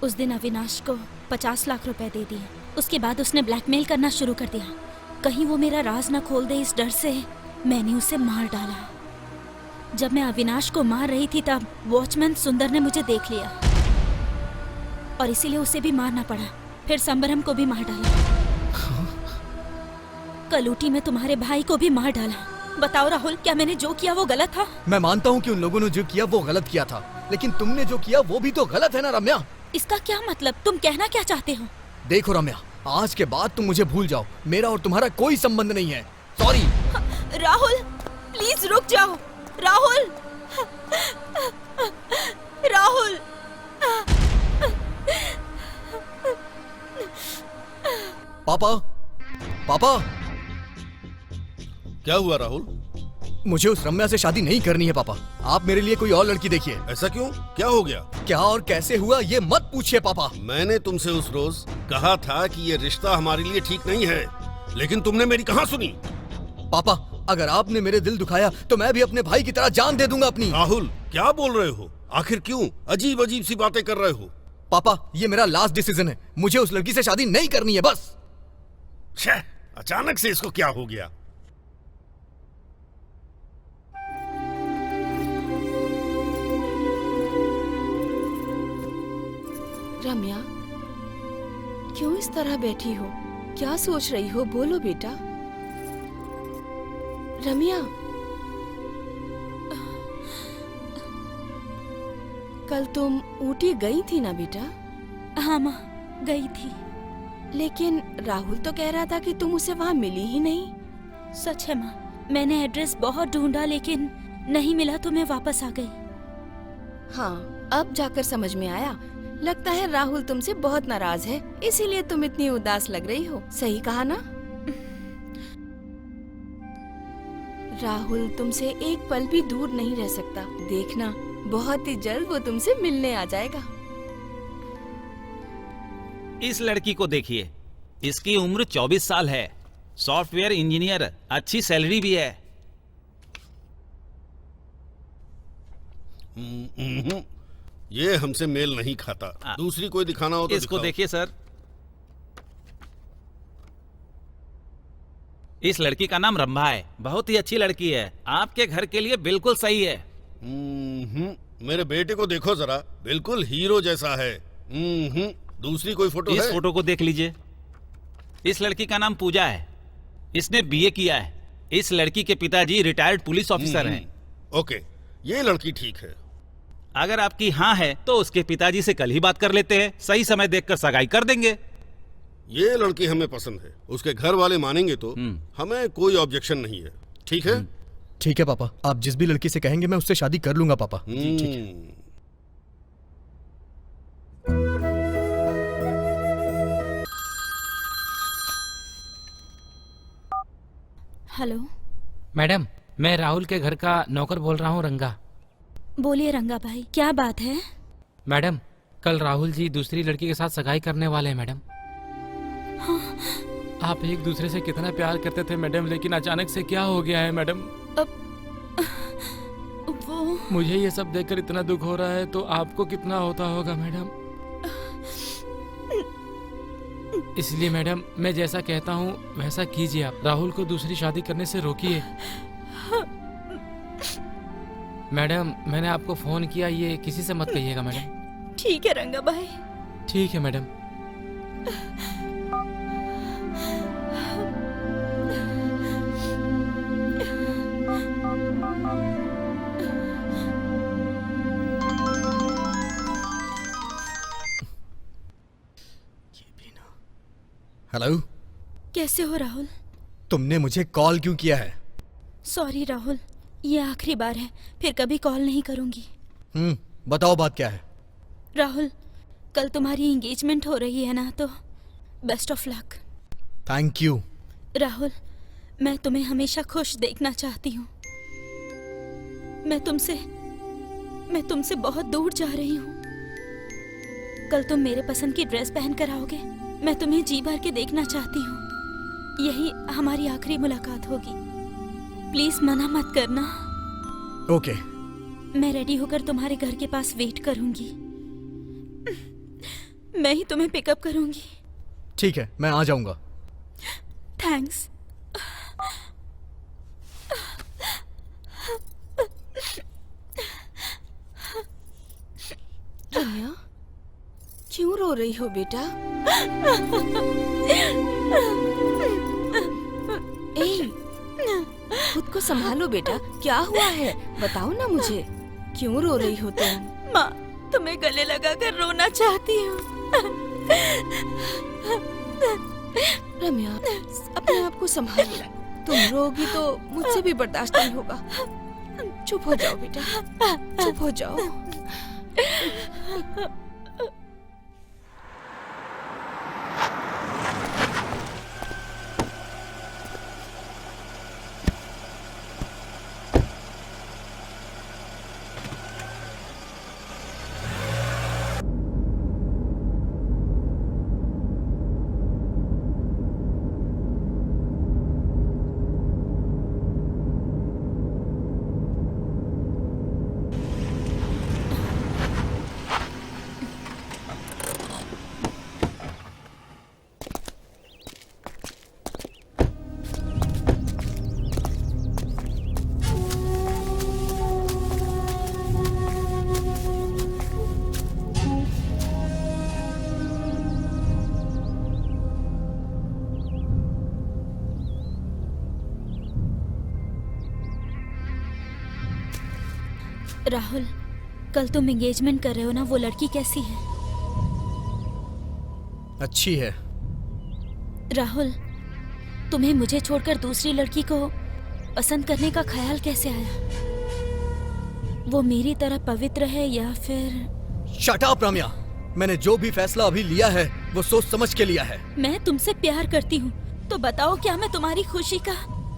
उस दिन अविनाश को 50 लाख रुपए दे दिए। उसके बाद उसने ब्लैकमेल करना शुरू कर दिया। कहीं वो मेरा राज न खोल दे, इस डर से मैंने उसे मार डाला। जब मैं अविनाश को मार रही थी तब वॉचमैन सुंदर ने मुझे देख लिया और इसीलिए उसे भी मारना पड़ा। फिर संबरम को भी मार डाला। कलूटी में तुम्हारे भाई को भी मार डाला। बताओ राहुल, क्या मैंने जो किया वो गलत था? मैं मानता हूँ कि उन लोगों ने जो किया वो गलत किया था, लेकिन तुमने जो किया वो भी तो गलत है ना रम्या। इसका क्या मतलब? तुम कहना क्या चाहते हो? देखो रम्या, आज के बाद तुम मुझे भूल जाओ। मेरा और तुम्हारा कोई संबंध नहीं है। सॉरी। राहुल प्लीज रुक जाओ। राहुल, राहुल। पापा, पापा। क्या हुआ राहुल? मुझे उस रम्या से शादी नहीं करनी है पापा। आप मेरे लिए कोई और लड़की देखिए। ऐसा क्यों? क्या हो गया? क्या और कैसे हुआ ये मत पूछिए पापा। मैंने तुमसे उस रोज कहा था कि ये रिश्ता हमारे लिए ठीक नहीं है, लेकिन तुमने मेरी कहाँ सुनी? पापा, अगर आपने मेरे दिल दुखाया तो मैं भी अपने भाई की तरह जान दे दूंगा अपनी। राहुल, क्या बोल रहे हो? आखिर क्यों अजीब अजीब सी बातें कर रहे हो? पापा, ये मेरा लास्ट डिसीजन है। मुझे उस लड़की से शादी नहीं करनी है बस। छह, अचानक से इसको क्या हो गया? रम्या, क्यों इस तरह बैठी हो? क्या सोच रही हो? बोलो बेटा। रम्या, कल तुम ऊटी गई थी ना बेटा? हाँ माँ, गई थी। लेकिन राहुल तो कह रहा था कि तुम उसे वहाँ मिली ही नहीं। सच है माँ, मैंने एड्रेस बहुत ढूंढा लेकिन नहीं मिला तो मैं वापस आ गई। हाँ, अब जाकर समझ में आया। लगता है राहुल तुमसे बहुत नाराज है, इसीलिए तुम इतनी उदास लग रही हो। सही कहा ना? राहुल तुमसे एक पल भी दूर नहीं रह सकता। देखना, बहुत ही जल्द वो तुमसे मिलने आ जाएगा। इस लड़की को देखिए, इसकी उम्र 24 साल है, सॉफ्टवेयर इंजीनियर, अच्छी सैलरी भी है। ये हमसे मेल नहीं खाता। दूसरी कोई दिखाना हो तो इसको दिखाओ। देखिए सर, इस लड़की का नाम रंभा है, बहुत ही अच्छी लड़की है, आपके घर के लिए बिल्कुल सही है। मेरे बेटे को देखो जरा, बिल्कुल हीरो जैसा है। दूसरी कोई फोटो इस है? फोटो को देख लीजिए। इस लड़की का नाम पूजा है, इसने बीए किया है। इस लड़की के पिताजी रिटायर्ड पुलिस ऑफिसर हैं। ओके, ये लड़की ठीक है। अगर आपकी हाँ है तो उसके पिताजी से कल ही बात कर लेते हैं, सही समय देखकर सगाई कर देंगे। ये लड़की हमें पसंद है, उसके घर वाले मानेंगे तो हमें कोई ऑब्जेक्शन नहीं है। ठीक है? ठीक है पापा, आप जिस भी लड़की से कहेंगे मैं उससे शादी कर लूंगा पापा। जी ठीक है। हेलो मैडम, मैं राहुल के घर का नौकर बोल रहा हूँ, रंगा। बोलिए रंगा भाई, क्या बात है? मैडम, कल राहुल जी दूसरी लड़की के साथ सगाई करने वाले हैं मैडम। हाँ। आप एक दूसरे से कितना प्यार करते थे मैडम, लेकिन अचानक से क्या हो गया है मैडम? अब वो मुझे ये सब देखकर इतना दुख हो रहा है, तो आपको कितना होता होगा मैडम। इसलिए मैडम, मैं जैसा कहता हूँ वैसा कीजिए। आप राहुल को दूसरी शादी करने से रोकिए। मैडम, मैंने आपको फोन किया, ये किसी से मत कहिएगा मैडम। ठीक है रंगा भाई। ठीक है मैडम। हेलो, कैसे हो राहुल? तुमने मुझे कॉल क्यों किया है? सॉरी राहुल, ये आखिरी बार है, फिर कभी कॉल नहीं करूंगी। बताओ बात क्या है? राहुल, कल तुम्हारी एंगेजमेंट हो रही है ना, तो best of luck. Thank you. Rahul, मैं तुम्हें हमेशा खुश देखना चाहती हूँ। मैं तुमसे बहुत दूर जा रही हूँ। कल तुम मेरे पसंद की ड्रेस पहन कर आओगे। मैं तुम्हें जी भर के देखना चाहती हूँ। यही हमारी आखिरी मुलाकात होगी। प्लीज मना मत करना। ओके। मैं रेडी होकर तुम्हारे घर के पास वेट करूंगी। मैं ही तुम्हें पिकअप करूंगी। ठीक है, मैं आ जाऊंगा। थैंक्स। रम्या, क्यों रो रही हो बेटा? ए, खुद को संभालो बेटा, क्या हुआ है? बताओ ना मुझे, क्यों रो रही हो तुम? माँ, तुम्हें गले लगाकर रोना चाहती हूँ। रम्या, अपने आप को संभालो। तुम रोगी तो मुझसे भी बर्दाश्त नहीं होगा। चुप हो जाओ बेटा, चुप हो जाओ। राहुल, कल तुम एंगेजमेंट कर रहे हो ना, वो लड़की कैसी है? अच्छी है। राहुल, तुम्हें मुझे छोड़कर दूसरी लड़की को पसंद करने का ख्याल कैसे आया? वो मेरी तरह पवित्र है या फिर? शट अप रम्या, मैंने जो भी फैसला अभी लिया है वो सोच समझ के लिया है। मैं तुमसे प्यार करती हूँ, तो बताओ क्या मैं तुम्हारी खुशी का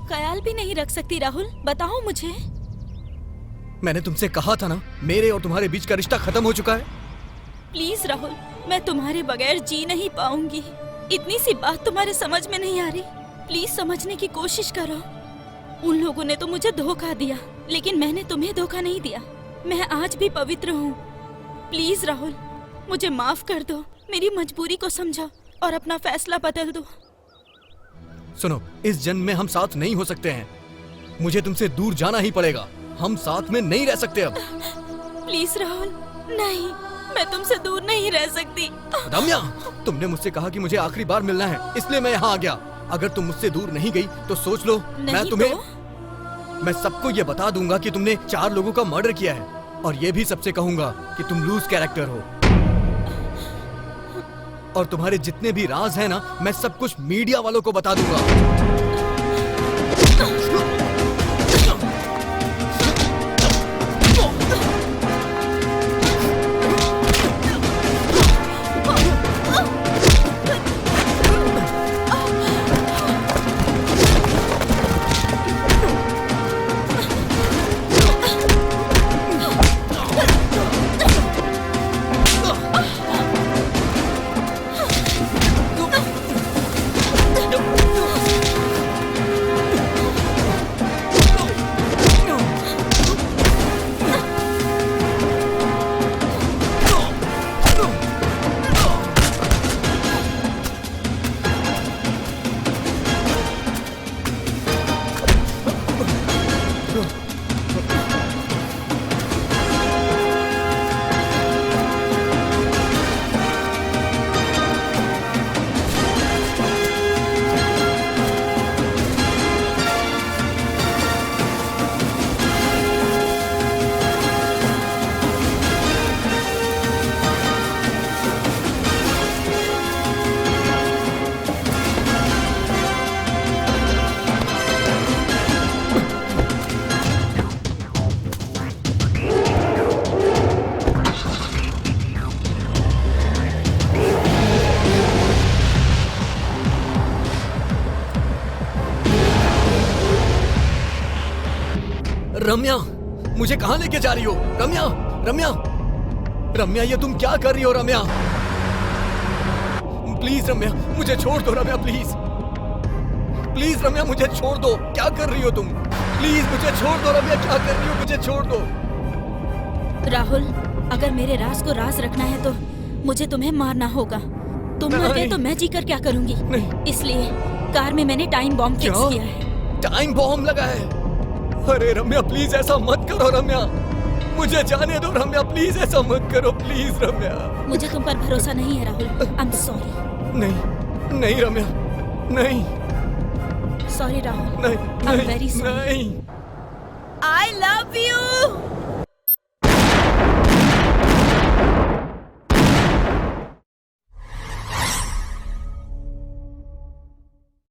ख्याल भी नहीं रख सकती? राहुल, बताओ मुझे। मैंने तुमसे कहा था ना, मेरे और तुम्हारे बीच का रिश्ता खत्म हो चुका है। प्लीज राहुल, मैं तुम्हारे बगैर जी नहीं पाऊंगी। इतनी सी बात तुम्हारे समझ में नहीं आ रही? प्लीज समझने की कोशिश करो। उन लोगों ने तो मुझे धोखा दिया, लेकिन मैंने तुम्हें धोखा नहीं दिया। मैं आज भी पवित्र हूँ। प्लीज राहुल, मुझे माफ कर दो, मेरी मजबूरी को समझो और अपना फैसला बदल दो। सुनो, इस जन्म में हम साथ नहीं हो सकते हैं। मुझे तुमसे दूर जाना ही पड़ेगा। हम साथ में नहीं रह सकते अब। प्लीज राहुल, नहीं, मैं तुमसे दूर नहीं रह सकती। रम्या, तुमने मुझसे कहा कि मुझे आखिरी बार मिलना है, इसलिए मैं यहाँ आ गया। अगर तुम मुझसे दूर नहीं गई तो सोच लो, मैं तुम्हें मैं सबको ये बता दूंगा कि तुमने 4 लोगों का मर्डर किया है, और ये भी सबसे कहूंगा कि तुम लूज कैरेक्टर हो। और तुम्हारे जितने भी राज हैं ना, मैं सब कुछ मीडिया वालों को बता दूंगा। रम्या, मुझे कहाँ लेके जा रही हो? रम्या, रम्या, रम्या, ये तुम क्या कर रही हो? रम्या, प्लीज रम्या, मुझे छोड़ दो। रम्या, प्लीज प्लीज रम्या, मुझे छोड़ दो। क्या कर रही हो तुम? प्लीज मुझे छोड़ दो। रम्या, क्या कर रही हो? मुझे छोड़ दो। राहुल, अगर मेरे राज को राज रखना है तो मुझे तुम्हें मारना होगा। तुम मर गए नहीं। तो मैं जीकर क्या करूंगी? नहीं। इसलिए कार में मैंने टाइम बॉम्ब फिक्स क्या? किया है। टाइम बॉम्ब लगा है? अरे रम्या प्लीज ऐसा मत करो रम्या, मुझे जाने दो रम्या, प्लीज ऐसा मत करो प्लीज रम्या। मुझे तुम पर भरोसा नहीं है राहुल। I am sorry. नहीं नहीं रम्या, नहीं सॉरी राहुल। नहीं I'm नहीं, very sorry. नहीं। I love you.